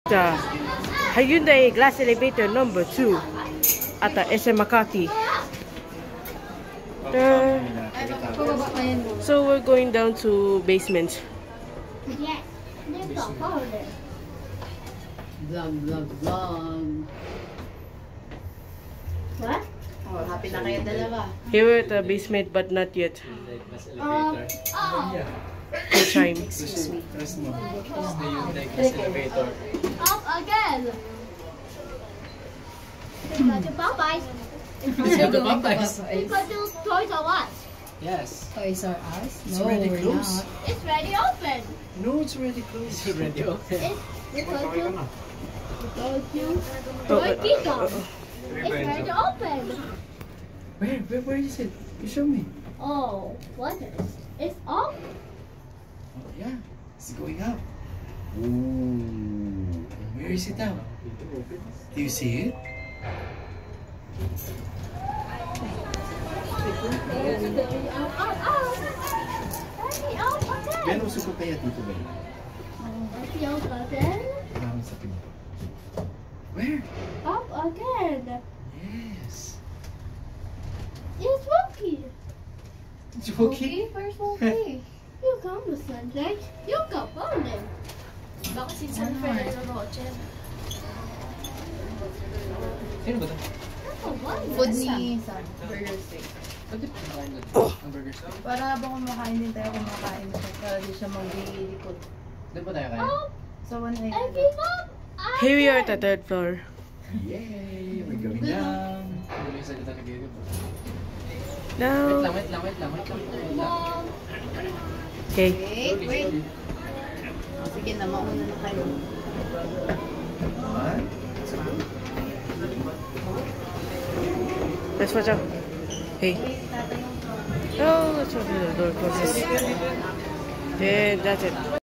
The Hyundai glass elevator number 2 at the SM Makati. So we're going down to basement. Yes. Vlog. What? Oh, happy na kayo dalawa. Here we're at the basement but not yet. No time. Press mo. Press the Hyundai glass elevator. Up again. We go to Popeyes. Go to Popeyes. We go to Toys R Us. Yes. Toys R Us? It's already closed. It's ready open. No, it's already closed. It's already open. We go to Toy Kingdom. It's ready open. Where is it? You show me. Oh, what is? It's up. Oh, yeah. It's going up. Ooh. Where is it now? Do you see it? Ben, usok ko kaya dito ba? Maraming sa pinto. Where? Up again. Yes. It's Wookie. It's okay. Where's Wookie? You come with Sunday. You go on him. Bakit si San Fernando Roche? Sino ba ito? Food ni San. Burger steak. Pwede pa nakain na ang burger steak. Para habang kumakain din tayo kumakain siya. Para di siya mag-ilikot. Doon pa tayo kain? So, one I night. give up. Here we are at the third floor. Yay! We're going down. Ano yung salita na gawin mo? Now, Wait lang. Mom. okay. Wait. Sige na, mauna na kayo. One. Let's watch out. Hey. Oh, let's open the door. Yeah, that's it.